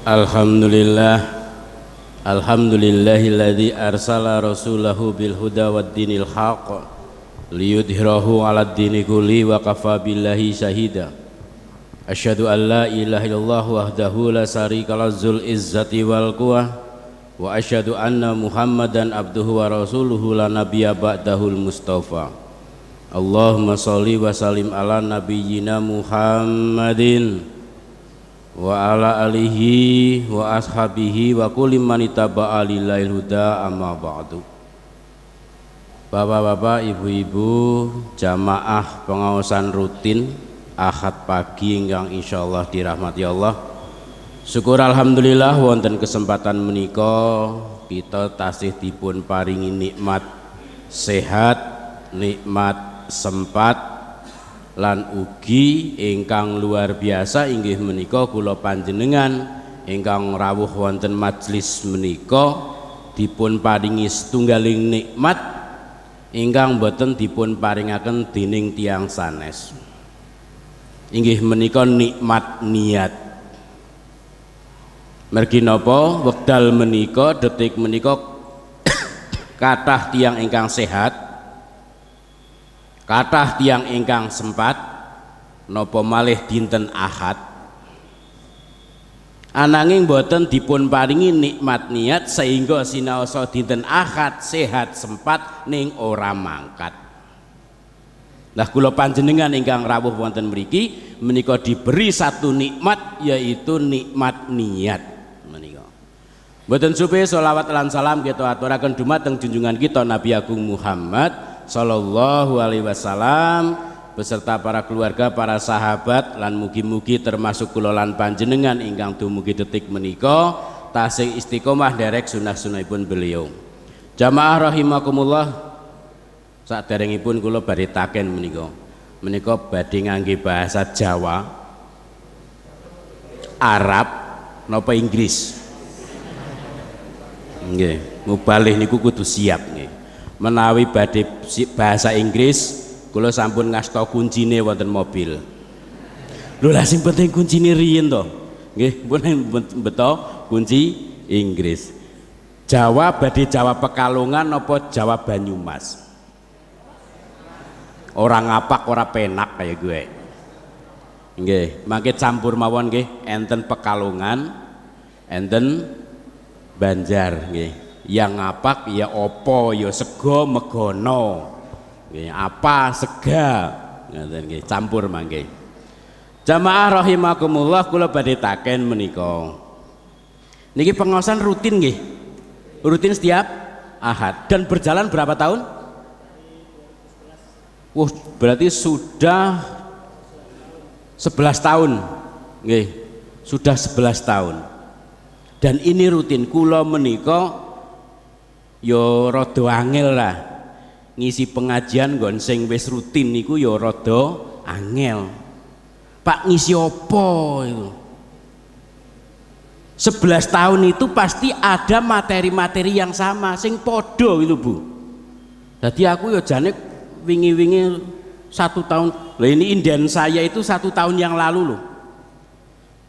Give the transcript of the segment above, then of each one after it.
Alhamdulillah, alhamdulillahilladzi arsala rasulahu bil huda wad dinil haqq liyudhhirahu 'alad dini kulli wa kafa billahi syahida. Asyhadu an la ilaha illallah wahdahu la syarika zul izzati wal quwwah wa asyhadu anna Muhammadan abduhu wa rasuluhu la nabiyya ba'dahul mustafa. Allahumma sholli wa sallim ala nabiyyina Muhammadin wa ala alihi wa ashabihi wa kulli man ittaba'a lillail huda amma ba'du. Bapak-bapak, ibu-ibu, jamaah pengawasan rutin Ahad pagi ingkang insyaallah dirahmati Allah. Syukur alhamdulillah wonten kesempatan menika kita tasih dipun paringi nikmat sehat, nikmat sempat lan ugi ingkang luar biasa inggih menika kula panjenengan ingkang rawuh wonten majelis menika dipun paringi setunggaling nikmat ingkang boten dipun paringaken dening tiyang sanes, inggih menika nikmat niat. Mergi napa wekdal menika detik menika kathah tiyang ingkang sehat, kathah tiyang ingkang sempat napa malih dinten Ahad ananging boten dipun paringi nikmat niat sehingga sinaosa dinten Ahad sehat sempat ning ora mangkat. Nah kula panjenengan ingkang rawuh wonten mriki menika diberi satu nikmat, yaitu nikmat niat menika. Mboten supe sholawat lan salam kita aturaken dumateng junjungan kita Nabi Agung Muhammad sallallahu alaihi wasallam beserta para keluarga, para sahabat lan mugi-mugi termasuk kula lan panjenengan ingkang dumugi detik menika tasih istiqomah derek sunah-sunahipun beliau. Jamaah rahimakumullah, saderengipun kula badhe taken menika badhe ngangge bahasa Jawa, Arab napa Inggris. Nggih, mubalih niku kudu siap nggih. Menawi badhe bahasa Inggris kula sampun ngasta kuncine wonten mobil. Lho lah sing penting kuncine riyen to. Nggih, pun beto kunci Inggris. Jawa badhe Jawa Pekalongan napa Jawa Banyumas? Ora ngapak ora penak kaya gue. Nggih, mangke campur mawon nggih, enten Pekalongan, enten Banjar nggih. Yang ngapak ya opo ya sego megono. Nggih, apa sega ngoten nggih, campur mangke. Jamaah rahimakumullah, kula badhe taken menika. Niki pengawasan rutin nggih. Rutin setiap Ahad dan berjalan berapa tahun? Berarti sudah 11 tahun. Nggih, sudah 11 tahun. Dan ini rutin kula menika ya rada angel lah. Ngisi pengajian nggon sing wis rutin niku ya rada angel. Pak ngisi apa itu? 11 tahun itu pasti ada materi-materi yang sama sing padha itu Bu. Jadi aku ya jane wingi-wingi 1 tahun. Lah ini inden saya itu 1 tahun yang lalu loh.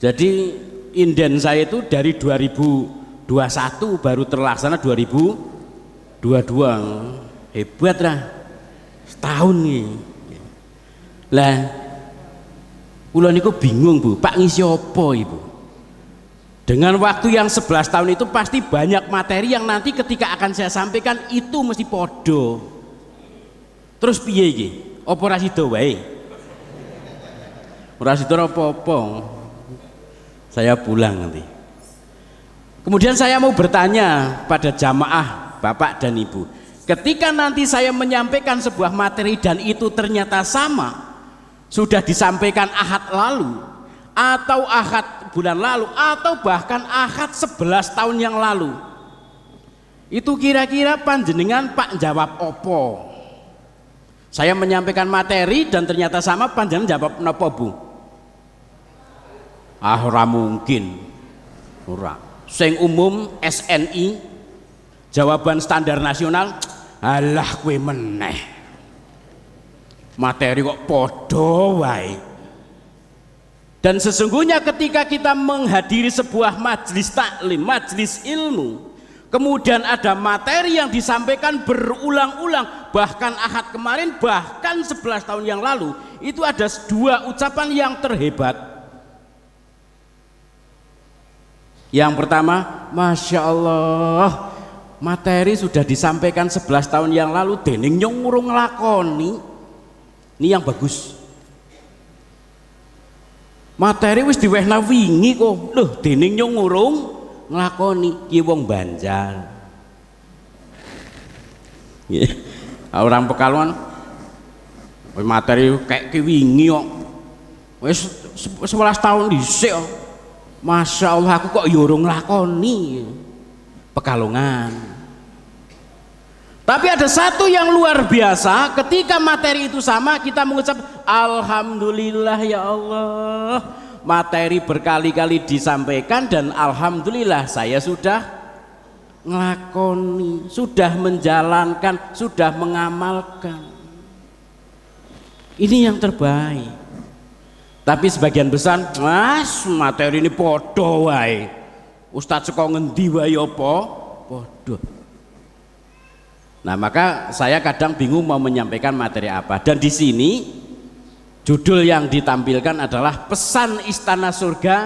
Jadi inden saya itu dari 2021 baru terlaksana 2022. Hebat lah, setahun nih. Lah kula niku bingung Bu, Pak ngisi apa Ibu? Dengan waktu yang 11 tahun itu pasti banyak materi yang nanti ketika akan saya sampaikan itu mesti podo. Terus piye iki? Apa ora sida wae? Ora sida apa-apa. Saya pulang nanti. Kemudian saya mau bertanya pada jamaah Bapak dan Ibu. Ketika nanti saya menyampaikan sebuah materi dan itu ternyata sama, sudah disampaikan Ahad lalu atau Ahad bulan lalu atau bahkan Ahad 11 tahun yang lalu, itu kira-kira panjenengan Pak jawab opo? Saya menyampaikan materi dan ternyata sama, panjenengan jawab napa Bu? Ah ora mungkin. Ora. Sing umum SNI, jawaban standar nasional, alah kowe meneh. Materi kok padha wae. Dan sesungguhnya ketika kita menghadiri sebuah majelis taklim, majelis ilmu, kemudian ada materi yang disampaikan berulang-ulang, bahkan Ahad kemarin, bahkan 11 tahun yang lalu, itu ada dua ucapan yang terhebat. Yang pertama, Masya Allah, materi sudah disampaikan 11 tahun yang lalu, dening nyong urung nglakoni. Ini yang bagus. Materi wis diwehna wingi kok, loh dening nyong urung nglakoni, ki wong Banjar. Orang Pekalongan materi kayak ki wingi kok. Wis 11 tahun dhisik kok. Masya Allah, aku kok ya urung nglakoni. Pekalongan. Tapi ada satu yang luar biasa, ketika materi itu sama kita mengucap Alhamdulillah ya Allah. Materi berkali-kali disampaikan dan alhamdulillah saya sudah nglakoni, sudah menjalankan, sudah mengamalkan. Ini yang terbaik. Tapi sebagian besar, Mas, materi ini podo wae. Ustadz saka ngendi wae apa? Podo. Nah, maka saya kadang bingung mau menyampaikan materi apa. Dan di sini judul yang ditampilkan adalah pesan istana surga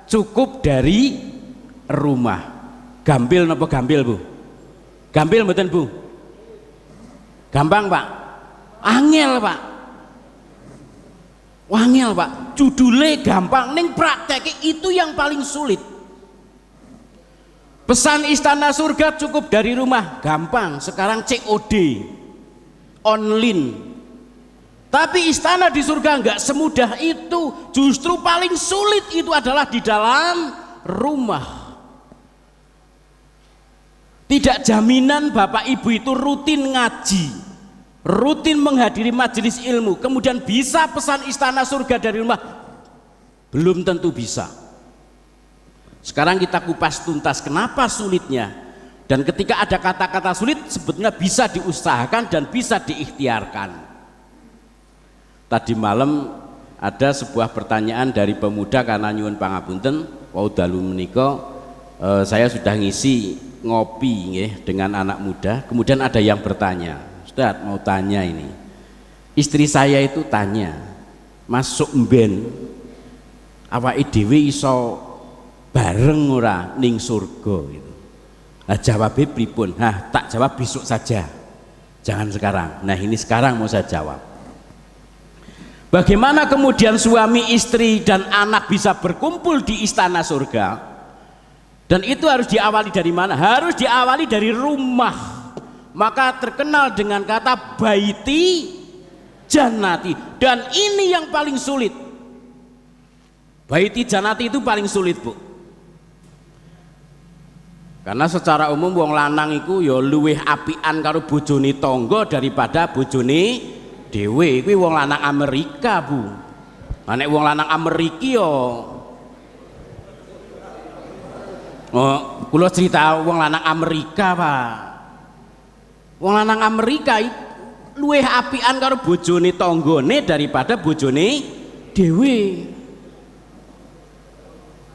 cukup dari rumah. Gampil napa gampil, Bu? Gampil mboten, Bu? Gampang, Pak? Angel, Pak. Wangel, Pak. Judulnya gampang, ning praktek itu yang paling sulit. Pesan istana surga cukup dari rumah, gampang. Sekarang COD, online. Tapi istana di surga enggak semudah itu. Justru paling sulit itu adalah di dalam rumah. Tidak jaminan Bapak Ibu itu rutin ngaji, rutin menghadiri majelis ilmu, kemudian bisa pesan istana surga dari rumah. Belum tentu bisa. Sekarang kita kupas tuntas kenapa sulitnya, dan ketika ada kata-kata sulit sebetulnya bisa diusahakan dan bisa diikhtiarkan. Tadi malam ada sebuah pertanyaan dari pemuda, karena nyuwun pangapunten wau dalu menika saya sudah ngisi ngopi nggih dengan anak muda, kemudian ada yang bertanya, Ustadz mau tanya ini, istri saya itu tanya, masuk mben awake dhewe iso bareng ora ning surga gitu. Nah jawabnya pripun? Nah tak jawab besok saja, jangan sekarang. Nah ini sekarang mau saya jawab. Bagaimana kemudian suami, istri dan anak bisa berkumpul di istana surga? Dan itu harus diawali dari mana? Harus diawali dari rumah. Maka terkenal dengan kata baiti jannati, dan ini yang paling sulit. Baiti jannati itu paling sulit, Bu. Karena secara umum wong lanang iku ya luwih apian karo bojone tangga daripada bojone dhewe. Kuwi wong lanang Amerika, Bu. Lah nek wong lanang Amerika ya kula cerita wong lanang Amerika, Pak. Wong lanang Amerika luwih apian karo bojone tanggane daripada bojone dhewe.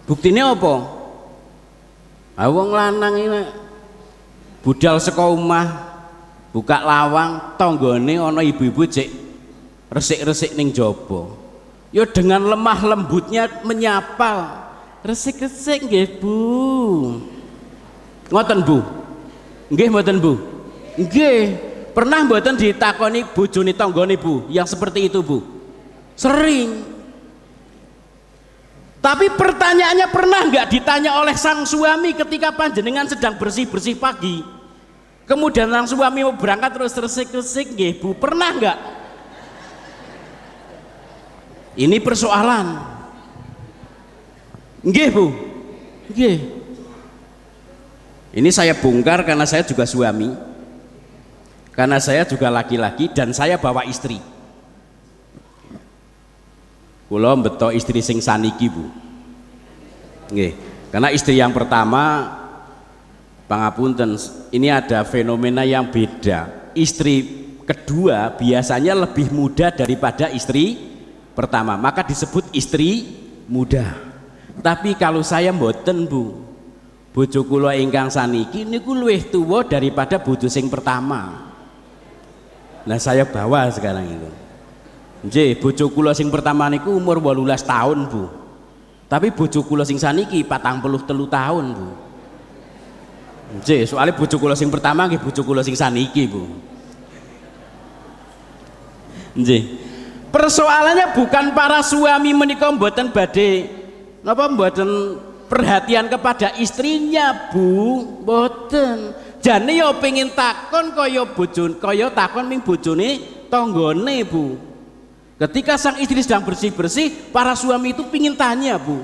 Buktine apa? Wong lanang ini budal saka omah buka lawang, tanggane ana ibu-ibu cek resik-resik ning jaba. Ya dengan lemah lembutnya menyapa, resik-resik nggih Bu. Ngoten Bu? Nggih mboten Bu? Nggih. Pernah mboten ditakoni bojone tanggane Bu yang seperti itu Bu? Sering. Tapi pertanyaannya, pernah nggak ditanya oleh sang suami ketika panjenengan sedang bersih-bersih pagi, kemudian sang suami mau berangkat terus resik-resik nggih Bu? Pernah nggak? Ini persoalan. Nggih Bu? Nggih. Ini saya bongkar karena saya juga suami, karena saya juga laki-laki dan saya bawa istri. Kula mbeto istri sing saniki Bu. Nggih. Karena istri yang pertama, pangapunten, ini ada fenomena yang beda. Istri kedua biasanya lebih muda daripada istri pertama, maka disebut istri mudah. Tapi kalau saya mboten Bu, bojo kula ingkang saniki niku luwih tuwa daripada bojo sing pertama. Nah saya bawa sekarang itu. Nggih, bojo kula sing pertama niku umur 18 tahun Bu. Tapi bojo kula sing saniki 43 tahun Bu. Nggih, soalnya bojo kula sing pertama nggih bojo kula sing saniki Bu. Nggih. Persoalannya bukan para suami menika mboten badhe napa mboten perhatian kepada istrinya Bu, mboten. Jane yo pengin takon kaya bojone, kaya takon ming bojone tanggane Bu. Ketika sang istri sedang bersih-bersih, para suami itu pingin tanya Bu,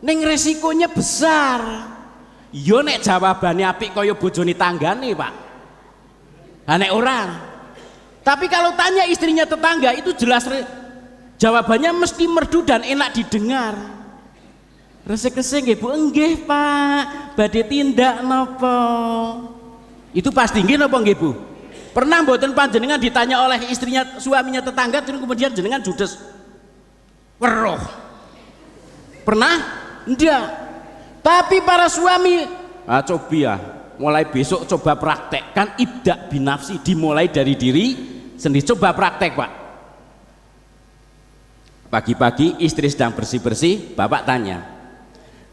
ning resikonya besar. Yo nek jawabannya apik kaya bojone tanggane Pak. Ha nek ora. Tapi kalau tanya istrinya tetangga itu jelas jawabannya mesti merdu dan enak didengar. Resik-resik nggih Bu, nggih Pak, badhe tindak napa? Itu pasti nggih napa nggih Bu? Pernah mboten panjenengan ditanya oleh istrinya suaminya tetangga terus kemudian jenengan judes? Weruh. Pernah? Ndak. Tapi para suami, coba ya, mulai besok coba praktekkan ibda binafsi, dimulai dari diri sendiri. Coba praktek Pak. Pagi-pagi istri sedang bersih-bersih, bapak tanya,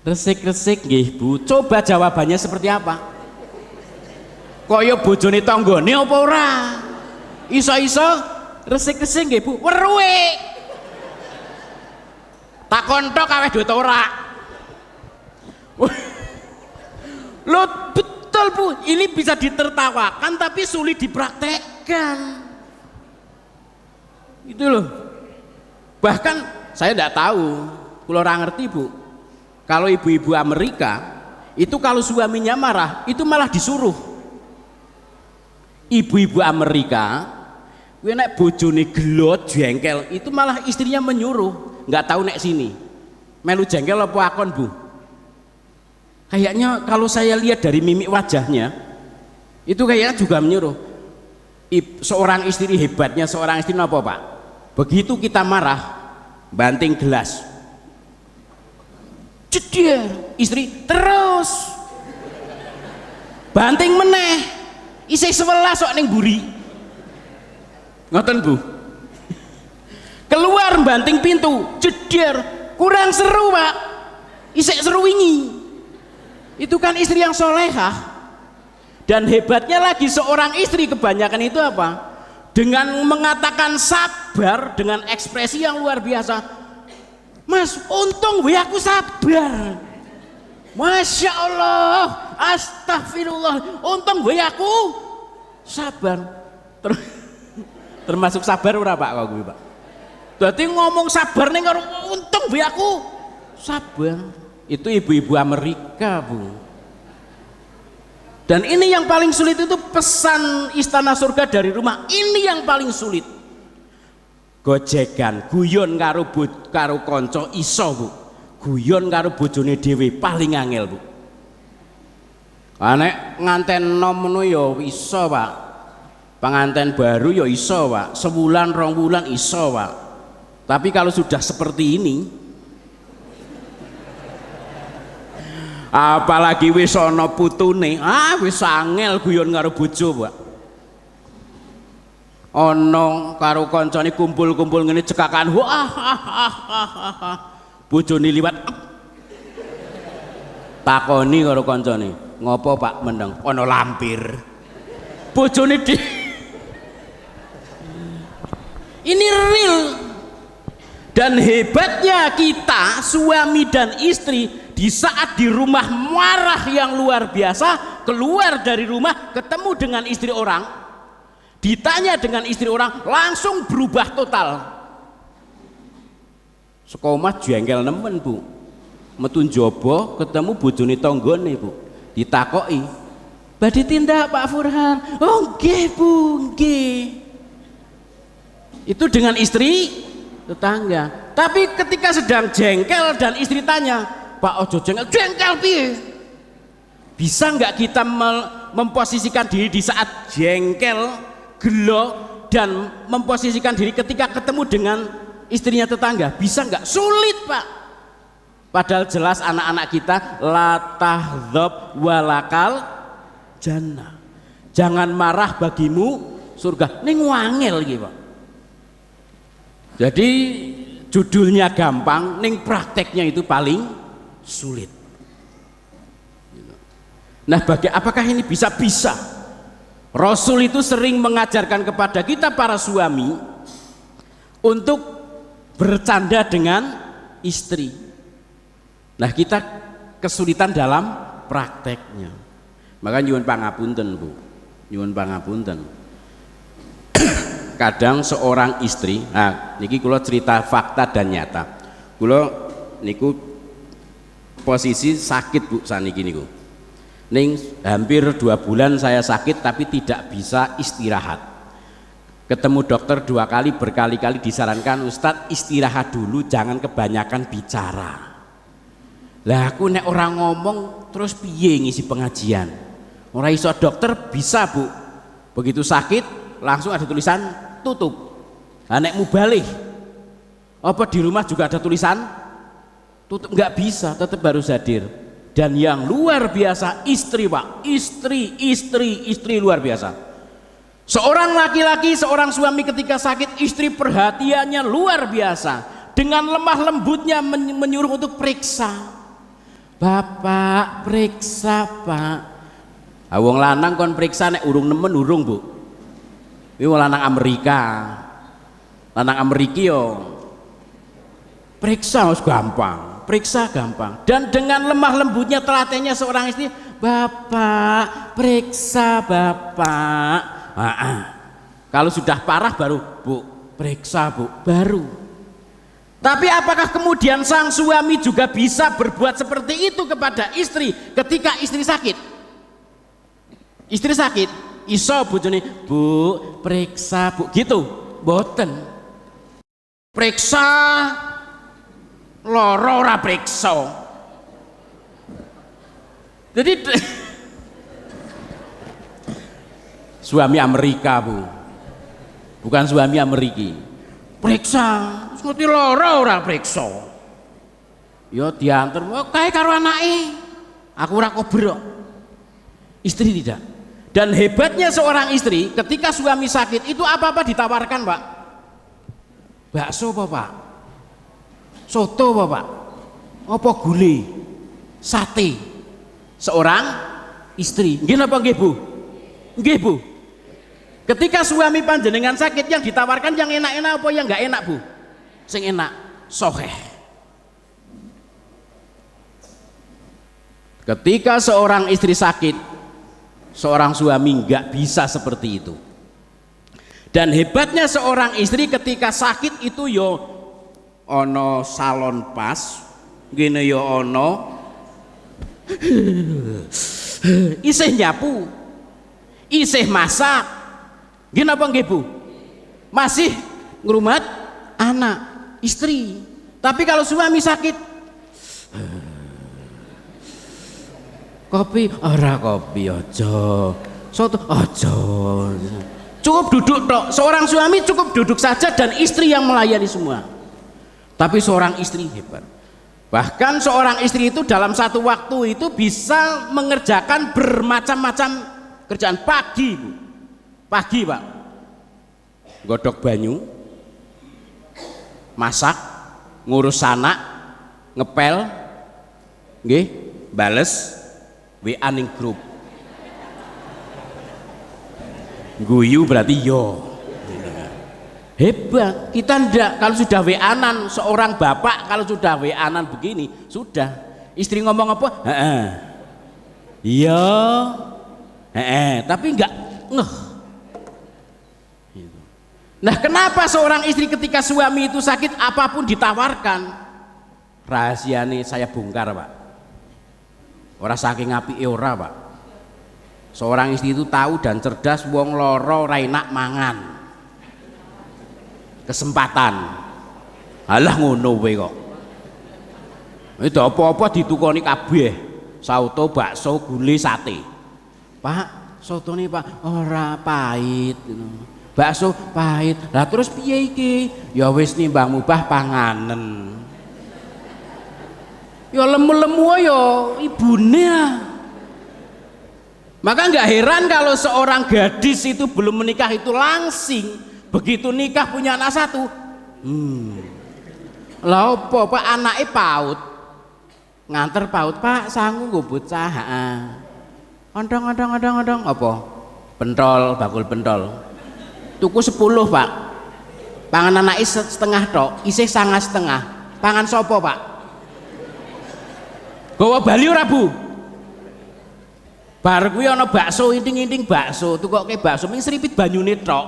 resik-resik nggih Bu, coba jawabannya seperti apa? Kaya bojone tanggane apa ora? Iso-iso resik-resik nggih Bu, weruhe. Takon tok aweh duit ora. Loh betul Bu, ini bisa ditertawakan tapi sulit dipraktekkan. Itu loh. Bahkan saya tidak tahu, kalau orang ngerti Bu, kalau ibu-ibu Amerika itu kalau suaminya marah itu malah disuruh. Ibu-ibu Amerika kuwi nek bojone gelot jengkel itu malah istrinya menyuruh, nggak tahu nek sini melu jengkel apa akon Bu. Kayaknya kalau saya lihat dari mimik wajahnya itu kayaknya juga menyuruh. Seorang istri hebatnya seorang istri apa Pak? Begitu kita marah, banting gelas, ceder, istri terus banting meneh, isih 11 sok ning buri, ngoten Bu. Keluar banting pintu, ceder, kurang seru Pak, isih seru wingi. Itu kan istri yang solehah. Dan hebatnya lagi seorang istri kebanyakan itu apa? Dengan mengatakan sabar dengan ekspresi yang luar biasa. Mas, untung gue aku sabar. Masya Allah, astagfirullah, untung gue aku sabar. Termasuk sabar ora Pak kok gue Pak. Berarti ngomong sabar nih untung gue aku sabar. Itu ibu-ibu Amerika Bu. Dan ini yang paling sulit itu pesan istana surga dari rumah. Ini yang paling sulit. Gojegan, guyon karo kanca iso Bu. Guyon karo bojone dhewe paling angel Bu. Nek nganten nom ngono ya iso Pak. Pengantin baru ya iso Pak. Sebulan 2 bulan iso Pak. Tapi kalau sudah seperti ini, apalagi wis ana putune, wis angel guyon karo bojo Pak. Ana karo kancane kumpul-kumpul ngene cekakan, bojone liwat takoni karo kancane, ngopo Pak meneng? Ana lampir. Bojone ini real. Dan hebatnya kita suami dan istri di saat di rumah marah yang luar biasa, keluar dari rumah ketemu dengan istri orang, ditanya dengan istri orang, langsung berubah total. Sekomah jengkel nemen Bu, metu njaba ketemu bojone tanggane Bu, ditakoki, badhe tindak Pak Furhan? Oh nggih Bu, nggih. Itu dengan istri tetangga. Tapi ketika sedang jengkel dan istri tanya, Pak ojo jengkel, jengkel piye? Bisa nggak kita memposisikan diri di saat jengkel, gelo, dan memposisikan diri ketika ketemu dengan istrinya tetangga? Bisa nggak? Sulit Pak. Padahal jelas anak-anak kita la tahdzab walakal jannah. Jangan marah bagimu surga. Ning wangel iki, Pak. Jadi judulnya gampang, ning prakteknya itu paling sulit. Nah, apakah ini bisa? Rasul itu sering mengajarkan kepada kita para suami untuk bercanda dengan istri. Nah, kita kesulitan dalam prakteknya. Maka nyuwun pangapunten, Bu. Nyuwun pangapunten. Kadang seorang istri, nah niki kula cerita fakta dan nyata. Kula niku posisi sakit, Bu, saniki niku. Ning hampir 2 bulan saya sakit tapi tidak bisa istirahat. Ketemu dokter 2 kali, berkali-kali disarankan, Ustadz istirahat dulu, jangan kebanyakan bicara. Lah aku nek orang ngomong terus piye ngisi pengajian? Ora iso. Dokter bisa, Bu. Begitu sakit langsung ada tulisan tutup. Lah nek mubalih apa di rumah juga ada tulisan tutup? Nggak bisa, tetap harus hadir. Dan yang luar biasa istri, Pak. Istri luar biasa. Seorang laki-laki, seorang suami ketika sakit, istri perhatiannya luar biasa. Dengan lemah lembutnya menyuruh untuk periksa. Bapak periksa, Pak. Wong lanang kon periksa nek urung nemen urung, Bu. Iki wong lanang Amerika. Lanang Amerika yo periksa wis gampang, periksa gampang. Dan dengan lemah lembutnya telatennya seorang istri, Bapak periksa, Bapak. Kalau sudah parah baru, Bu, periksa, Bu, baru. Tapi apakah kemudian sang suami juga bisa berbuat seperti itu kepada istri ketika istri sakit? Istri sakit, iso bojone, Bu, periksa, Bu, gitu. Boten. Periksa loro ora periksa. Jadi suami Amerika, Bu. Bukan suami Ameriki. Periksa, ngerti loro ora periksa. Ya diantar kae karo anake. Aku ora kobrok. Istri tidak. Dan hebatnya seorang istri ketika suami sakit itu apa-apa ditawarkan, Pak. Bakso apa, Pak? Soto apa, Pak? Apa gulai? Sate. Seorang istri. Nggih napa nggih, Bu? Nggih, Bu. Ketika suami panjenengan sakit, yang ditawarkan yang enak-enak apa yang enggak enak, Bu? Sing enak, soheh. Ketika seorang istri sakit, seorang suami enggak bisa seperti itu. Dan hebatnya seorang istri ketika sakit itu yo ono salon pas, gini yo ono isih nyapu, isih masak. Gini apa nggih, Bu? Masih ngrumat anak, istri. Tapi kalau suami sakit, kopi, ora kopi aja. Soto aja. Cukup duduk tok. Seorang suami cukup duduk saja dan istri yang melayani semua. Tapi seorang istri hebat. Bahkan seorang istri itu dalam satu waktu itu bisa mengerjakan bermacam-macam kerjaan. Pagi, Bu. Pagi, Pak, godok banyu, masak, ngurus anak, ngepel, nggih, bales WA ning grup. Guyu berarti yo. Hebat. Kita ndak, kalau sudah WA-an seorang bapak, kalau sudah WA-an begini, sudah. Istri ngomong apa? Heeh. Iya. Heeh, tapi enggak ngeh. Nah, kenapa seorang istri ketika suami itu sakit apapun ditawarkan? Rahasia nih saya bongkar, Pak. Ora saking apike ora, Pak. Seorang istri itu tahu dan cerdas, wong loro ora enak mangan. Kesempatan. Halah ngono kowe kok. Itu apa-apa ditukoni kabeh. Sauto, bakso, gulai, sate. Pak, sotone Pak ora pahit. Bakso pahit. Lah terus piye iki? Ya wis nimbang mubah panganen. Ya lemu-lemu ya ibune. Maka nggak heran kalau seorang gadis itu belum menikah itu langsing, begitu nikah punya anak satu. Lah opo Pak anake PAUD. Nganter PAUD, Pak sangu nggo bocah. Ondong apa? Pentol, bakul pentol. Tuku 10, Pak. Pangan anake setengah tok, isih 9,5. Pangan sopo, Pak? Gawa bali ora, Bu? Bar kuwi ana bakso inting-inting bakso, tukoke bakso ming sripit banyune tok.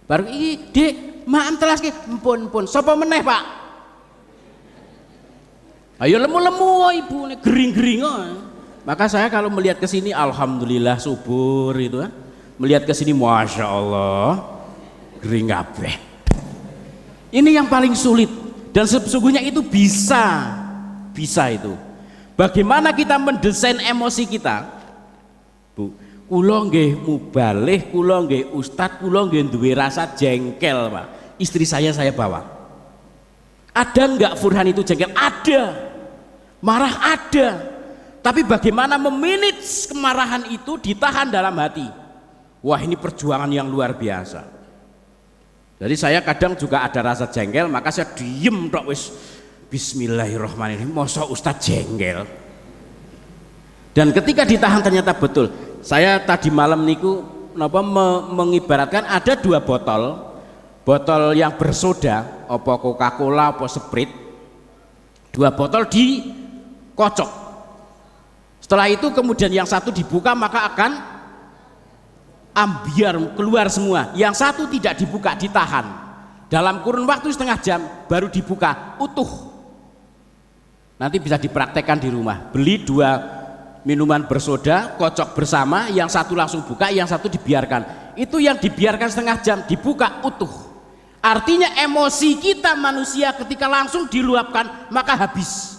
Bar iki, Dik, mak entelaske. Empun. Sapa meneh, Pak? Ayo lemu-lemu ibu gering-gering. Maka saya kalau melihat ke sini alhamdulillah subur itu. Melihat ke sini masya Allah gering kabeh. Ini yang paling sulit dan sesungguhnya itu bisa itu. Bagaimana kita mendesain emosi kita? Bu, kula nggih mubalih, kula nggih ustad, kula nggih duwe rasa jengkel, Pak. Istri saya bawa. Ada enggak Furhan itu jengkel? Ada. Marah ada. Tapi bagaimana memanage kemarahan itu ditahan dalam hati? Wah, ini perjuangan yang luar biasa. Jadi saya kadang juga ada rasa jengkel, maka saya diem tok wis. Bismillahirrahmanirrahim, masa Ustadz jengkel. Dan ketika ditahan ternyata betul. Saya tadi malam niku mengibaratkan ada 2 botol yang bersoda, apa Coca-Cola, apa Sprite, 2 botol dikocok. Setelah itu kemudian yang satu dibuka maka akan ambiar keluar semua. Yang satu tidak dibuka, ditahan. Dalam kurun waktu setengah jam baru dibuka utuh. Nanti bisa dipraktekkan di rumah. Beli 2 minuman bersoda, kocok bersama, yang satu langsung buka, yang satu dibiarkan. Itu yang dibiarkan setengah jam, dibuka utuh. Artinya emosi kita manusia ketika langsung diluapkan maka habis.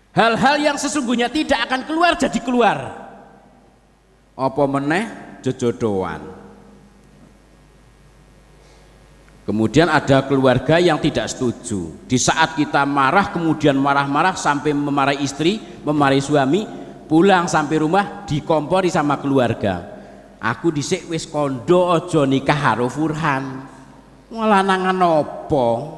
Hal-hal yang sesungguhnya tidak akan keluar jadi keluar. Apa meneh jojodoan. Kemudian ada keluarga yang tidak setuju. Di saat kita marah, kemudian marah-marah sampai memarahi istri, memarahi suami, pulang sampai rumah dikompori sama keluarga. Aku dhisik wis kondo aja nikah karo Furhan. Lanangan opo?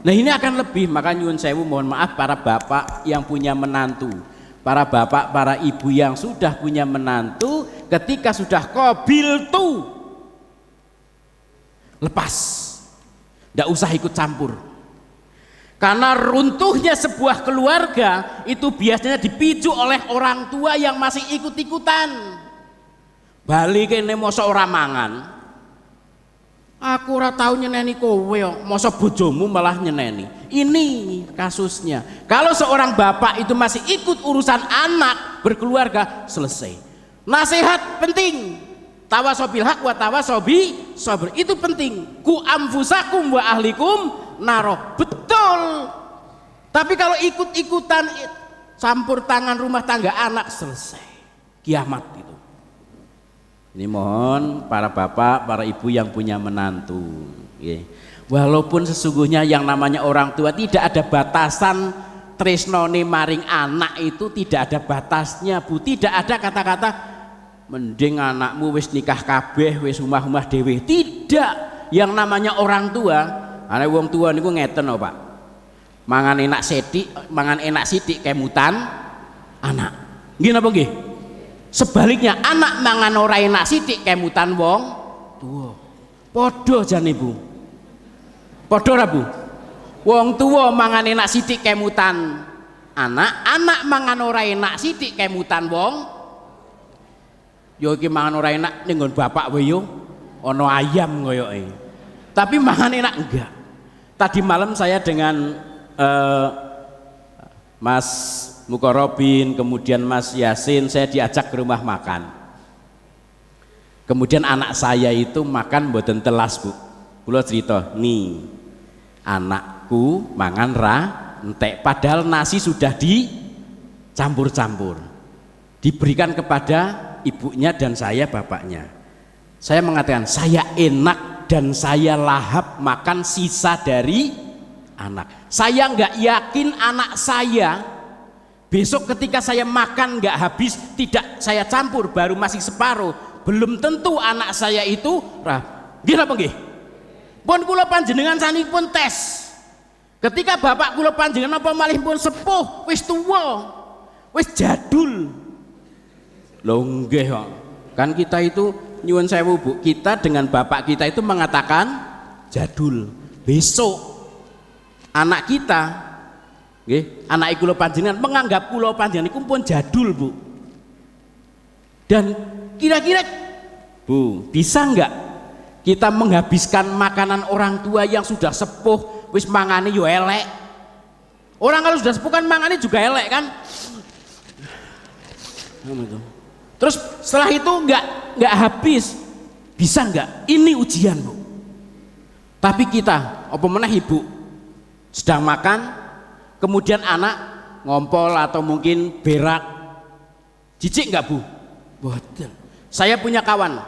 Nah ini akan lebih, maka nyuwun sewu mohon maaf para bapak yang punya menantu, para bapak, para ibu yang sudah punya menantu, ketika sudah qabil tuh lepas, tidak usah ikut campur. Karena runtuhnya sebuah keluarga itu biasanya dipicu oleh orang tua yang masih ikut-ikutan. Balik kene mosok ora mangan. Aku ora tau nyeneni kowe, mosok bojomu malah nyeneni. Ini kasusnya. Kalau seorang bapak itu masih ikut urusan anak berkeluarga, selesai. Nasihat penting. Tawasobil haq wa tawasobi sabr, itu penting. Ku amfusakum wa ahlikum naro, betul. Tapi kalau ikut-ikutan campur tangan rumah tangga anak, selesai kiamat itu. Ini mohon para bapak, para ibu yang punya menantu, walaupun sesungguhnya yang namanya orang tua tidak ada batasan tresnone maring anak, itu tidak ada batasnya, Bu. Tidak ada kata-kata mending anakmu wis nikah kabeh, wis umah-umah dhewe. Tidak. Yang namanya orang tua, ana wong tua niku ngeten lho, Pak. Mangan enak sithik kemutan anak. Nggih napa nggih? Sebaliknya anak mangan ora enak sithik kemutan wong tua. Padha jane, Bu. Padha ora, Bu? Wong tua mangan enak sithik kemutan anak mangan ora enak sithik kemutan wong. Yo iki mangan ora enak ning nggon bapak wae yo ana ayam koyoke. Tapi mangan enak enggak. Tadi malam saya dengan Mas Mukorobin, kemudian Mas Yasin, saya diajak ke rumah makan. Kemudian anak saya itu makan mboten telas, Bu. Kula cerita, nih anakku mangan ra entek, padahal nasi sudah dicampur-campur. Diberikan kepada ibunya dan saya bapaknya. Saya mengatakan saya enak dan saya lahap makan sisa dari anak. Saya nggak yakin anak saya besok ketika saya makan nggak habis, tidak saya campur baru masih separuh, belum tentu anak saya itu nggih napa nggih? Pun kula panjenengan sanipun tes. Ketika bapak kula panjenengan apa malih pun sepuh, wis tuwa, wis jadul. Lho nggih kok. Kan kita itu nyuwun sewu Bu, kita dengan bapak kita itu mengatakan jadul. Besok anak kita nggih, anak kula panjenengan menganggap kula panjenengan iku pun jadul Bu. Dan kira-kira Bu, bisa enggak kita menghabiskan makanan orang tua yang sudah sepuh, wis mangane yo elek. Orang kalau sudah sepuh kan mangane juga elek kan? Terus setelah itu enggak habis. Bisa enggak? Ini ujian Bu. Tapi kita, apa meneh ibu sedang makan, kemudian anak ngompol atau mungkin berak, jijik enggak Bu? Boten. Saya punya kawan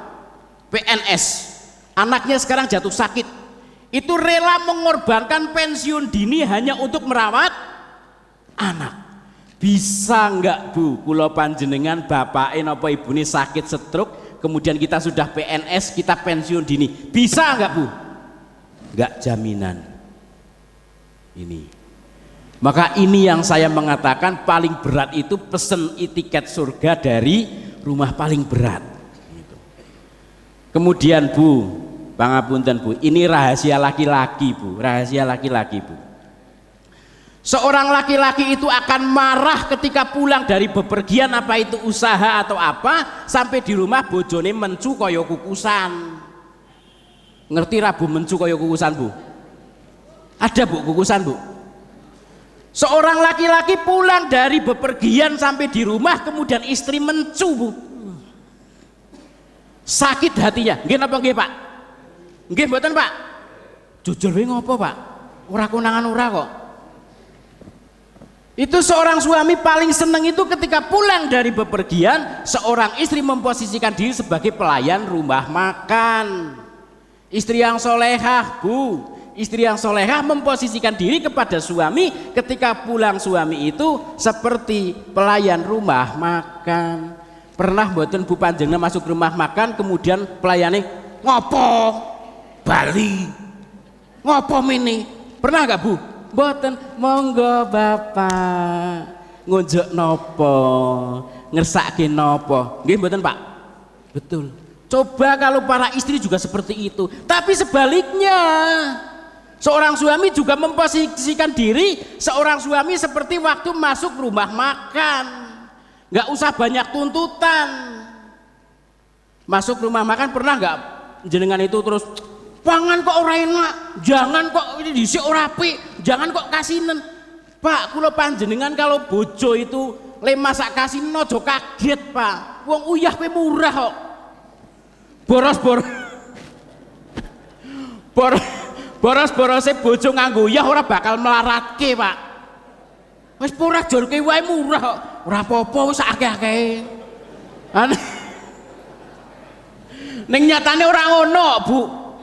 PNS, anaknya sekarang jatuh sakit, itu rela mengorbankan pensiun dini hanya untuk merawat anak. Bisa enggak Bu, kula panjenengan bapaknya napa ibune sakit stroke, kemudian kita sudah PNS, kita pensiun dini, bisa enggak Bu? Enggak jaminan. Ini maka ini yang saya mengatakan paling berat itu pesen tiket surga dari rumah paling berat gitu. Kemudian Bu, pangapunten Bu, ini rahasia laki-laki Bu, rahasia laki-laki Bu. Seorang laki-laki itu akan marah ketika pulang dari bepergian, apa itu usaha atau apa, sampai di rumah bojone mencu kaya kukusan. Ngerti Rabu mencu kaya kukusan Bu? Ada Bu kukusan Bu? Seorang laki-laki pulang dari bepergian sampai di rumah kemudian istri mencu Bu. Sakit hatinya. Nggih napa nggih Pak? Nggih mboten Pak? Jujur wae ngopo Pak? Ora konangan ora kok. Itu seorang suami paling seneng itu ketika pulang dari bepergian, seorang istri memposisikan diri sebagai pelayan rumah makan. Istri yang solehah Bu, istri yang solehah memposisikan diri kepada suami ketika pulang suami itu seperti pelayan rumah makan. Pernah mboten Bu panjenengan masuk rumah makan kemudian pelayannya ngopo Bali, ngopo mini, pernah gak Bu? Mboten, monggo Bapak ngunjuk nopo, ngersake nopo, nggih mboten Pak? Betul. Coba kalau para istri juga seperti itu. Tapi sebaliknya, seorang suami juga memposisikan diri seorang suami seperti waktu masuk rumah makan, nggak usah banyak tuntutan. Masuk rumah makan pernah nggak jenengan itu terus pangan kok ora enak, jangan kok ini dhisik ora apik, jangan kok kasinen. Pak, kula panjenengan kalau bojo itu le masak kasinen aja kaget Pak, wong uyah pe murah kok. Boros-borose bojo nganggo uyah ora bakal melaratke Pak. Wis ora jorke wae murah kok, ora apa-apa wis akeh-akehe. Ning nyatane ora ngono Bu.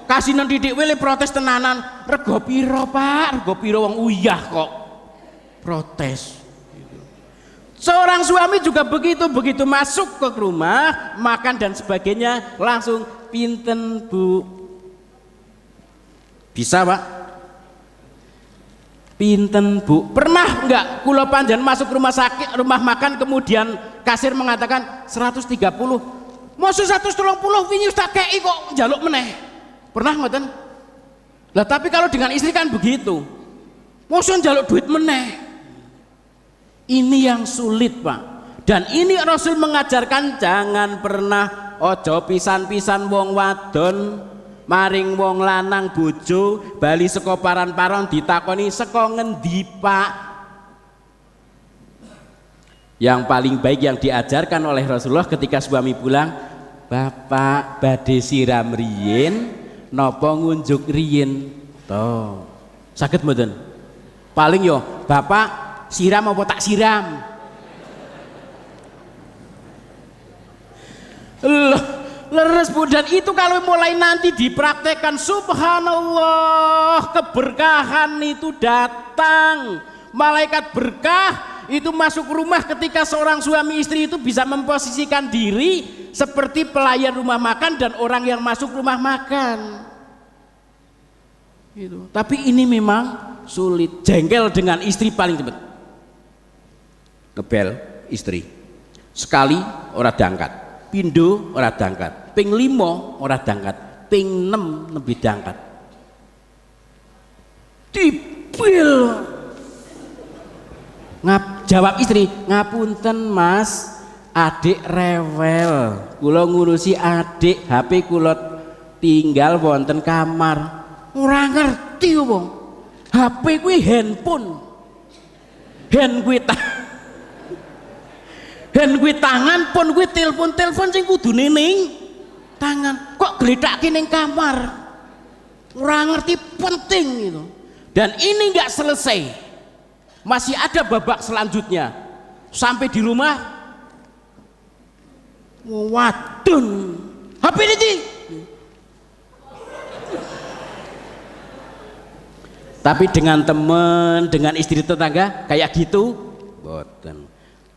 Kasinen titik wele protes tenanan, rego piro Pak, rego piro wong uyah kok protes. Seorang suami juga begitu masuk ke rumah makan dan sebagainya langsung pinten Bu, bisa Pak? Pinten Bu? Pernah enggak kula panjenengan masuk rumah sakit, rumah makan kemudian kasir mengatakan 130, mosok 130 wingi tak kei kok njaluk meneh? Pernah ngoten? Lah tapi kalau dengan istri kan begitu, mosok njaluk duit meneh. Ini yang sulit Pak. Dan ini Rasul mengajarkan jangan pernah ojo pisan-pisan wong wadon maring wong lanang bojo bali saka paran-paron ditakoni saka ngendi Pak. Yang paling baik yang diajarkan oleh Rasulullah ketika suami pulang, Bapak badhe siram riyin napa ngunjuk riyin to. Saged mboten? Paling yo Bapak siram apa tak siram? leres Bu. Dan itu kalau mulai nanti dipraktekkan, subhanallah, keberkahan itu datang. Malaikat berkah itu masuk rumah ketika seorang suami istri itu bisa memposisikan diri seperti pelayan rumah makan dan orang yang masuk rumah makan gitu. Tapi ini memang sulit. Jengkel dengan istri paling cepat, ngebel istri sekali ora diangkat, pindo ora diangkat, ping 5 ora diangkat, ping 6 lebih diangkat, dibel. Jawab istri, ngapunten Mas, adik rewel, kula ngurusi adik, HP kula tinggal wonten kamar. Ora ngerti apa? HP kuwi handphone. Hand kuwi tangan, pon kuwi telepon sing kudune ning tangan. Kok gledhakke ning kamar? Ora ngerti penting itu. Dan ini enggak selesai. Masih ada babak selanjutnya. Sampai di rumah, wadon, HP ini. Tapi dengan teman, dengan istri tetangga kayak gitu, boten.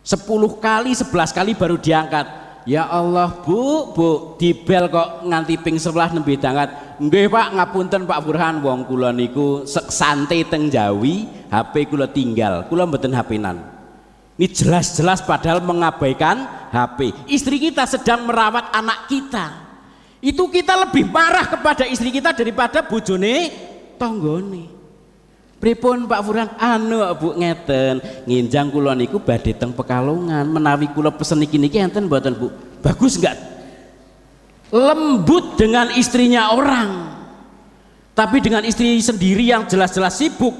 10 kali, 11 kali baru diangkat. Ya Allah bu, dibel kok nganti ping 11 nembe diangkat. Nggih Pak, ngapunten Pak Burhan, wong kula niku santai teng Jawi, HP kula tinggal, kula mboten HP-nan. Ini jelas-jelas padahal mengabaikan HP. Istri kita sedang merawat anak kita. Itu kita lebih marah kepada istri kita daripada bojone tonggone. Pripun Pak Burhan? Anu Bu ngeten, nginjang kula niku badhe teng Pekalongan, menawi kula pesen niki enten mboten Bu? Bagus enggak? Lembut dengan istrinya orang, tapi dengan istri sendiri yang jelas-jelas sibuk,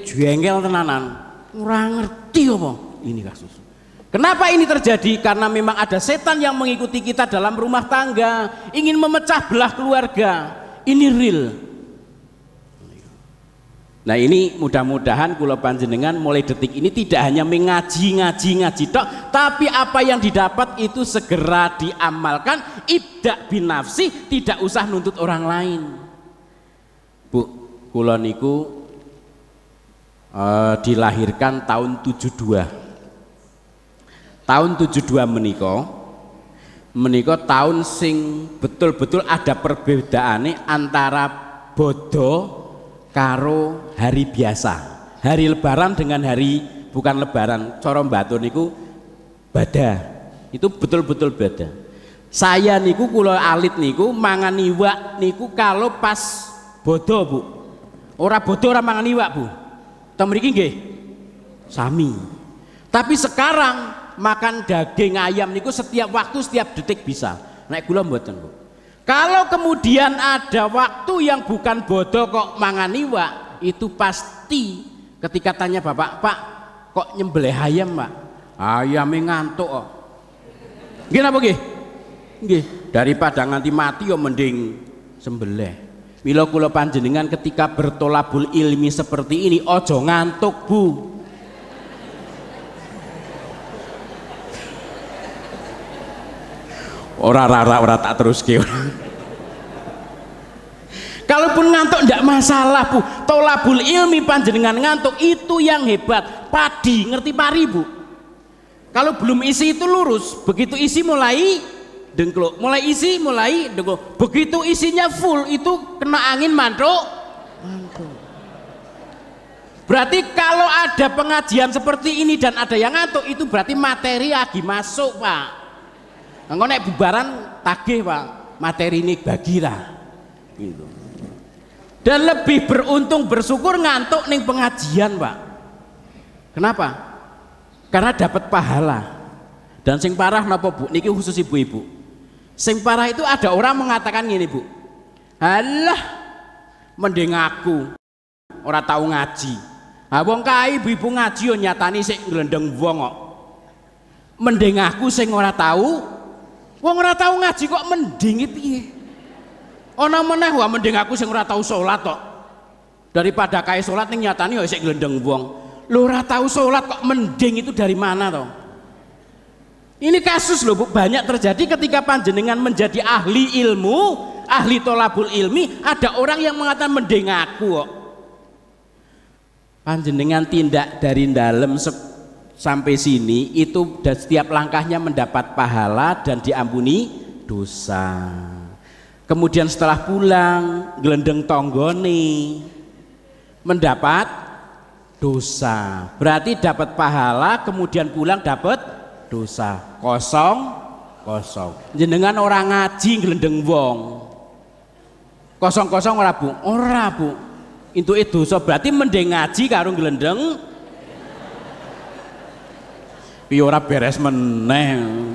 jengkel tenanan, ora ngerti apa ini kasus. Kenapa ini terjadi? Karena memang ada setan yang mengikuti kita dalam rumah tangga, ingin memecah belah keluarga. Ini real. Nah ini mudah-mudahan kula panjenengan mulai detik ini tidak hanya mengaji tok, tapi apa yang didapat itu segera diamalkan. Ibda bin nafsi, tidak usah nuntut orang lain. Bu, kula niku dilahirkan tahun 72. Tahun 72 menika tahun sing betul-betul ada perbedaane antara bodo karo hari biasa. Hari lebaran dengan hari bukan lebaran, cara Mbatu niku beda. Itu betul-betul beda. Saya niku kula alit niku mangan iwak niku kalau pas bodo Bu. Ora bodo ora mangan iwak Bu. Teng mriki nggih sami. Tapi sekarang makan daging ayam niku setiap waktu, setiap detik bisa. Nek kula mboten Bu. Kalau kemudian ada waktu yang bukan bodoh kok mangan iwak, itu pasti ketika tanya bapak, Pak kok nyembelih ayam Pak? Ayamnya ngantuk kok. Nggih napa nggih? Nggih, daripada nganti mati yo mending sembelih. Mila kula panjenengan ketika bertolabul ilmi seperti ini ojo ngantuk Bu. Ora tak teruske. Kalaupun ngantuk ndak masalah Bu. Tolabul ilmi panjenengan ngantuk itu yang hebat. Padi ngerti pari Bu. Kalau belum isi itu lurus, begitu isi mulai dengkluk, mulai isi mulai dengkluk. Begitu isinya full itu kena angin mantuk. Berarti kalau ada pengajian seperti ini dan ada yang ngantuk itu berarti materi lagi masuk Pak. Engko nek bubaran tagih Pak, materi ini bagilah gitu. Dan lebih beruntung bersyukur ngantuk ning pengajian Pak. Kenapa? Karena dapat pahala. Dan sing parah napa Bu? Niki khusus ibu-ibu. Sing parah itu ada orang mengatakan gini Bu. Halah, mending aku ora tahu ngaji. Ha wong kae ibu-ibu ngaji yo nyatani sik nglendeng wong kok. Mending aku sing ora tahu. Wong ora tau ngaji kok mending piye? Ana meneh wae mending aku sing ora tau salat kok. Daripada kae salat ning nyatane ya sik glendeng wong. Lho ora tau salat kok mending itu dari mana to? Ini kasus loh Bu, banyak terjadi ketika panjenengan menjadi ahli ilmu, ahli tolabul ilmi, ada orang yang mengatakan mending aku kok. Panjenengan tindak dari dalam sampai sini itu setiap langkahnya mendapat pahala dan diampuni dosa. Kemudian setelah pulang gelendeng tonggone mendapat dosa, berarti dapat pahala, kemudian pulang dapat dosa. Kosong jenengan orang ngaji gelendeng wong kosong ora Bu? Ora Bu, itu dosa, berarti mending ngaji karo gelendeng piye ora beres meneh.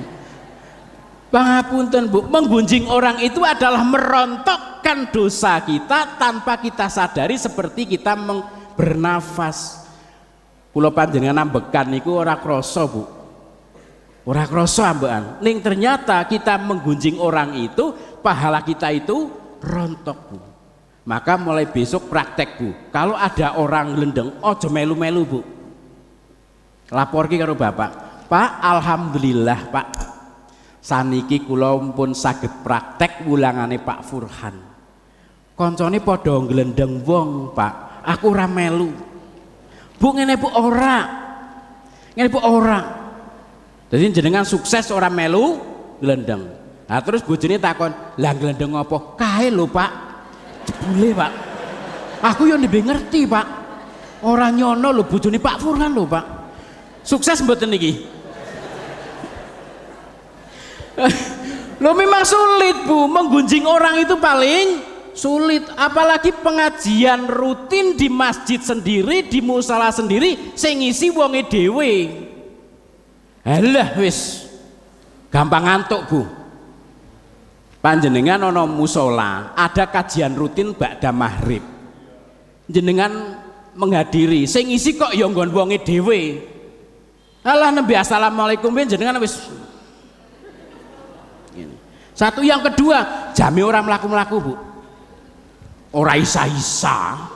Pangapunten Bu, menggunjing orang itu adalah merontokkan dosa kita tanpa kita sadari, seperti kita bernafas. Kula panjenengan ambekan niku ora krasa Bu, ora krasa ambekan, ning ternyata kita menggunjing orang itu pahala kita itu rontok Bu. Maka mulai besok praktek Bu, kalau ada orang glendeng ojo melu-melu Bu, laporki karo bapak, Pak alhamdulillah Pak saniki kula pun saged praktek wulangane Pak Furhan, koncone padha glendeng wong Pak, aku ora melu Bu. Ngene Bu, ora ngene Bu, ora. Jadi jenengan sukses orang melu glendeng. Nah terus bojone takon, lah glendeng apa? Kae lho Pak, jebule Pak. Aku yo ndek ngerti Pak. Ora nyono lho bojone Pak Furhan lho Pak. Sukses mboten niki? Lo memang sulit Bu, menggunjing orang itu paling sulit, apalagi pengajian rutin di masjid sendiri, di musala sendiri, sing ngisi wonge dhewe. Halah wis gampang ngantuk Bu. Panjenengan ana musola, ada kajian rutin ba'da maghrib, jenengan menghadiri, sing ngisi kok ya nggon wonge dhewe. Alah nembe assalamualaikum jenengan wis. Satu, yang kedua jame orang melaku-melaku Bu, ora isa-isa.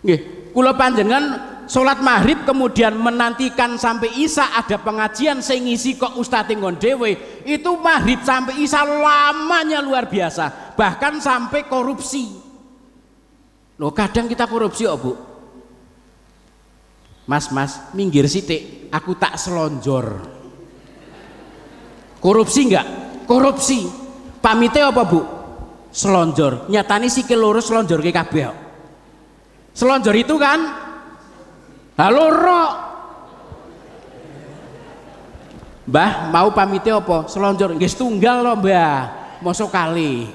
Nggih, kula panjenengan sholat maghrib kemudian menantikan sampai isya ada pengajian sing ngisi kok ustadz nggon dhewe, itu maghrib sampai isya lamanya luar biasa, bahkan sampai korupsi. Loh kadang kita korupsi oh Bu, mas minggir sithik aku tak selonjor. Korupsi enggak? Korupsi. Pamite apa Bu? Selonjor. Nyatane sikil loro selonjor ke kabeh. Selonjor itu kan loro. Mbah mau pamite apa? Selonjor. Nggih setunggal lho Mbah. Mosok kali.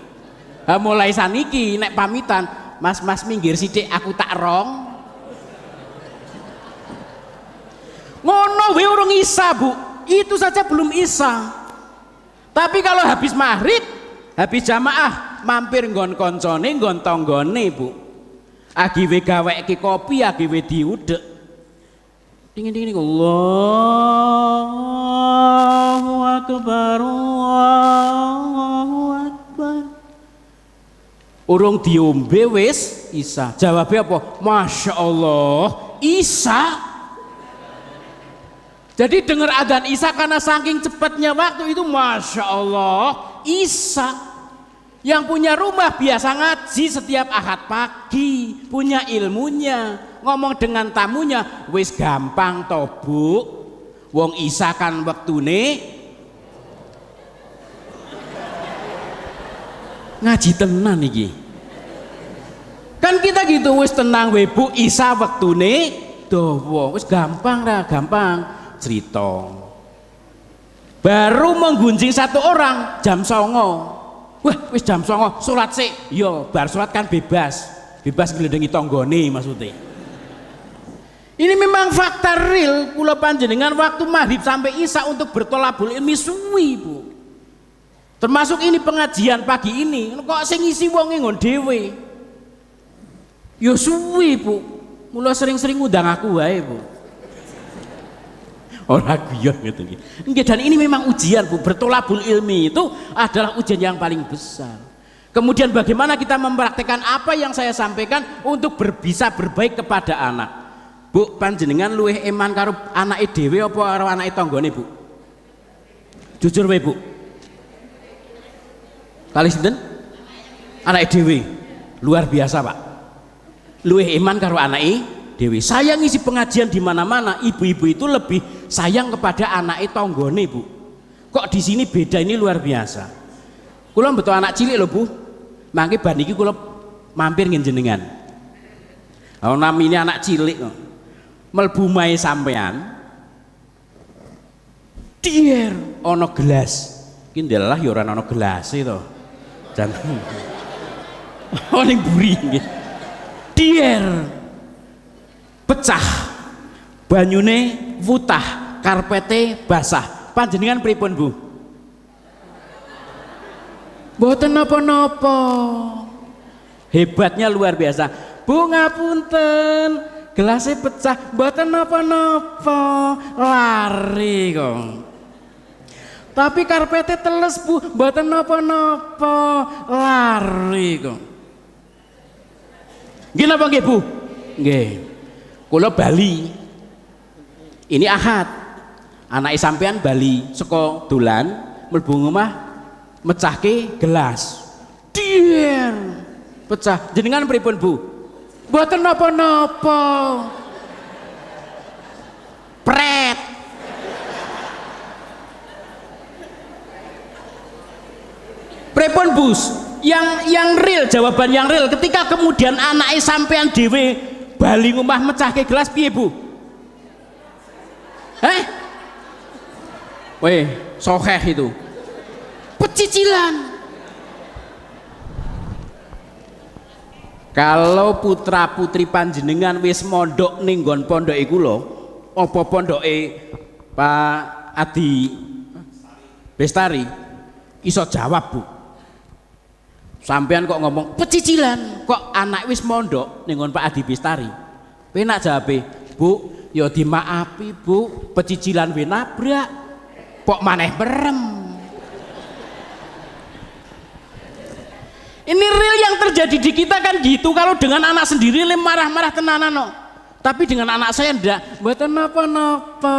Ha mulai saniki nek pamitan, Mas minggir sithik aku tak rong. Ngono wae urung isya Bu. Itu saja belum isya. Tapi kalau habis maghrib, habis jamaah, mampir nggon koncone, nggon tonggone Bu, agiwe gaweke kopi, agiwe diudek, dingin Allahu Akbar, Allahu Akbar. Urung diombe wis isya. Jawabnya apa? Masya Allah isya. Jadi dengar adzan isya karena saking cepatnya waktu itu, Masya Allah isya. Yang punya rumah biasa ngaji setiap ahad pagi, punya ilmunya, ngomong dengan tamunya wis gampang toh Bu, wong isya kan wektune ngaji tenan iki kan, kita gitu wis tenang we Bu, isya wektune dawa, wis gampang lah, gampang cerita. Baru menggunjing satu orang jam 09.00, wah wis jam 09.00 sholat sik, yo bar sholat kan bebas ngeledengi tonggone maksudnya. Ini memang fakta real. Kula panjenengan waktu maghrib sampai isya untuk bertolabul ilmi suwi Bu, termasuk ini pengajian pagi ini kok sing ngisi wonge ngon dhewe yo suwi Bu. Mula sering-sering ngundang aku wae Bu, orang guyon gitu. Dan ini memang ujian Bu, bertolabul ilmi itu adalah ujian yang paling besar. Kemudian bagaimana kita mempraktekkan apa yang saya sampaikan untuk bisa berbaik kepada anak. Bu, panjenengan luwih eman karo anake dhewe apa karo anake tanggane Bu? Jujur wae Bu. Kali sinten? Anake dhewe. Luar biasa Pak. Luwih iman karo anake dhewe. Saya ngisi pengajian di mana-mana, ibu-ibu itu lebih sayang kepada anake tanggane Bu. Kok di sini beda, ini luar biasa. Kula betul anak cilik lho Bu. Mangke bar niki kula mampir ngen jenengan. Kalau namine anak cilik mlebu mae sampean dier ana gelas. Iki ndelah ya ora ana gelase to. Jan. Oh ning buri nggih. Dier. Pecah. Banyune wutah, karpete basah. Panjenengan pripun Bu? Mboten napa-napa. Hebatnya luar biasa. Bu ngapunten, gelasnya pecah, mboten napa-napa, lari kok. Tapi karpete teles Bu, mboten napa-napa, lari kok. Nggih napa nggih Bu? Nggih. Kula Bali. Ini Ahad. Anake sampean Bali saka dolan mlebu omah mecahke gelas. Dier. Pecah. Jenengan pripun Bu? Mboten napa-napa. Pret. Pripun Bus? Yang real, jawaban yang real. Ketika kemudian anake sampean dhewe bali ngomah mecahke gelas piye Bu? Weh, sokeh itu. Pecicilan. Kalau putra putri panjenengan wis mondok ning nggon pondoke kula, apa pondoke Pak Adi Bestari, iso jawab Bu. Sampean kok ngomong pecicilan, kok anak wis mondok ning nggon Pak Adi Bestari. Penak jawabe, Bu, ya dimaafi Bu, pecicilan we nabrak. Kok maneh merem. Ini real yang terjadi di kita kan gitu. Kalau dengan anak sendiri marah-marah tenanan no. Tapi dengan anak saya ndak, mboten napa-napa.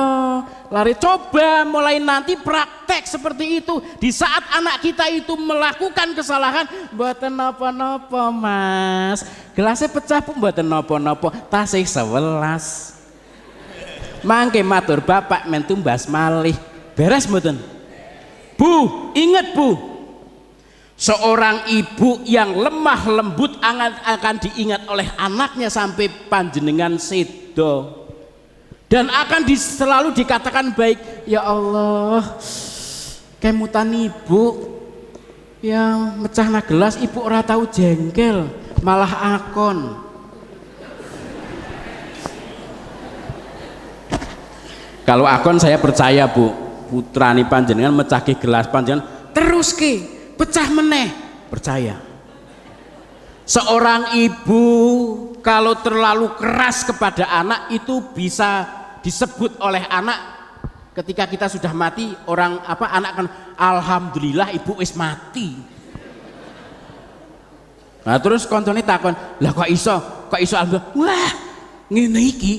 Lari, coba mulai nanti praktek seperti itu. Di saat anak kita itu melakukan kesalahan, mboten napa-napa Mas. Gelasnya pecah pun mboten napa-napa. Tasih 11. Mangke matur Bapak mentumbas malih. Beres mboten? Bu, ingat Bu. Seorang ibu yang lemah lembut akan diingat oleh anaknya sampai panjenengan sedo, dan akan selalu dikatakan baik. Ya Allah, kemutan ibu yang mecahna gelas, ibu ora tahu jengkel, malah akon. Kalau akon saya percaya Bu, putrani panjenengan mecahke gelas panjenengan terus ke pecah meneh, percaya. Seorang ibu kalau terlalu keras kepada anak itu bisa disebut oleh anak ketika kita sudah mati, orang anak kan alhamdulillah ibu wis mati. Nah terus koncone takon, lah kok iso alhamdulillah. Wah, ngene iki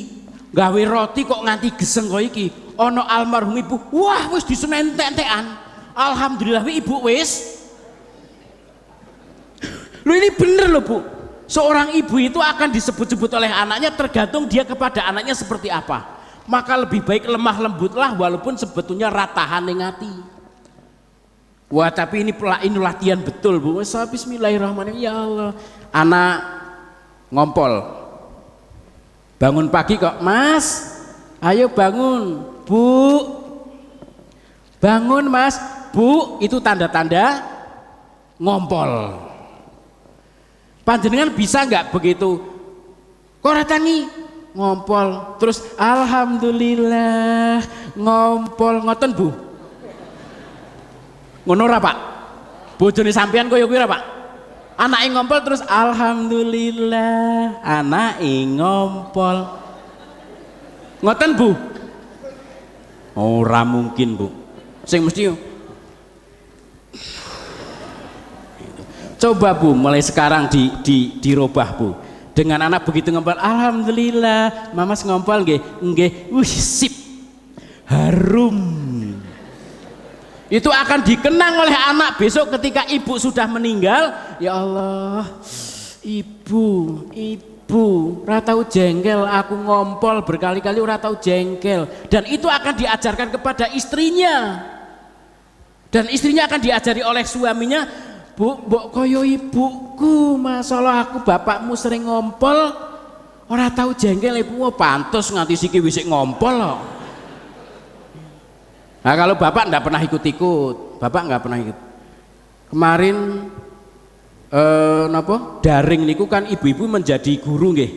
gawe roti kok nganti geseng kok iki. Ono almarhum ibu, wah wis disenentek-entekan. Alhamdulillah ibu wis. Loh ini bener loh Bu. Seorang ibu itu akan disebut-sebut oleh anaknya tergantung dia kepada anaknya seperti apa. Maka lebih baik lemah lembutlah walaupun sebetulnya ratahan ning ati. Wah tapi ini latihan betul Bu. Bismillahirrahmanirrahim. Ya Allah. Anak ngompol. Bangun pagi kok, Mas. Ayo bangun, Bu. Bangun Mas. Bu, itu tanda-tanda ngompol. Panjenengan bisa nggak begitu? Koratani ngompol terus alhamdulillah ngompol ngoten Bu. Ngono ora Pak? Bojone sampean koyo kuwi ora Pak? Anake ngompol terus alhamdulillah anake ngompol. Ngoten Bu? Ora mungkin Bu. Sing mesti coba Bu, mulai sekarang dirubah Bu. Dengan anak begitu ngompol, alhamdulillah, Mamas ngompol nggih, sip. Harum. Itu akan dikenang oleh anak besok ketika ibu sudah meninggal. Ya Allah, ibu ora tahu jengkel, aku ngompol berkali-kali ora tahu jengkel. Dan itu akan diajarkan kepada istrinya. Dan istrinya akan diajari oleh suaminya, Bu, mbok koyo ibuku, masalah aku bapakmu sering ngompol ora tahu jengkel, ibu pantes nganti siki wis ngompol loh. Nah kalau bapak nggak pernah ikut-ikut, bapak nggak pernah ikut. Kemarin daring niku kan ibu-ibu menjadi guru nggih.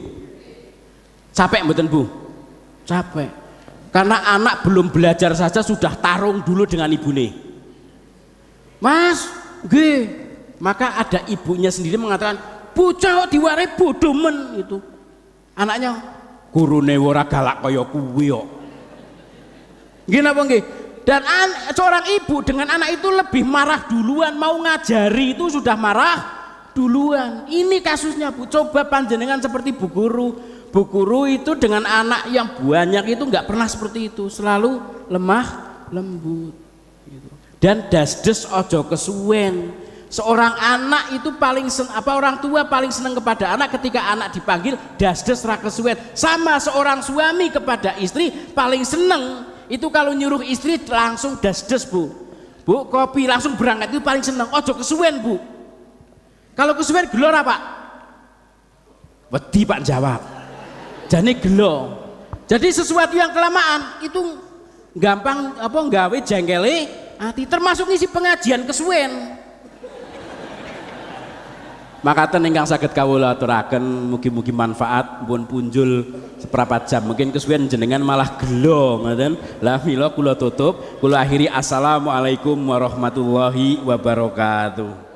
Capek mboten Bu? Capek. Karena anak belum belajar saja sudah tarung dulu dengan ibune. Mas, nggih. Maka ada ibunya sendiri mengatakan, "Bocah diware bodoh men," itu. Anaknya, "Gurune ora galak kaya kuwi kok." Nggih napa nggih? Dan seorang ibu dengan anak itu lebih marah duluan, mau ngajari itu sudah marah duluan. Ini kasusnya Bu, coba panjenengan seperti Bu Guru. Bu Guru itu dengan anak yang banyak itu nggak pernah seperti itu, selalu lemah lembut gitu. Dan dasdes ojo kesuwen. Seorang anak itu orang tua paling senang kepada anak ketika anak dipanggil dasdes ra kesuwen. Sama seorang suami kepada istri paling senang itu kalau nyuruh istri langsung dasdes Bu, kopi langsung berangkat, itu paling senang. Ojo kesuwen Bu, kalau kesuwen gelo apa Pak? Wedi Pak jawab, jane gelo. Jadi sesuatu yang kelamaan itu gampang nggawe jengkele hati, termasuk ngisi pengajian kesuwen. Makaten ingkang saged kawula aturaken, mugi-mugi manfaat, pun punjul seprapat jam, mungkin kesuwen jenengan malah gelo ngoten. Lah mila kula tutup, kula akhiri, assalamualaikum warahmatullahi wabarakatuh.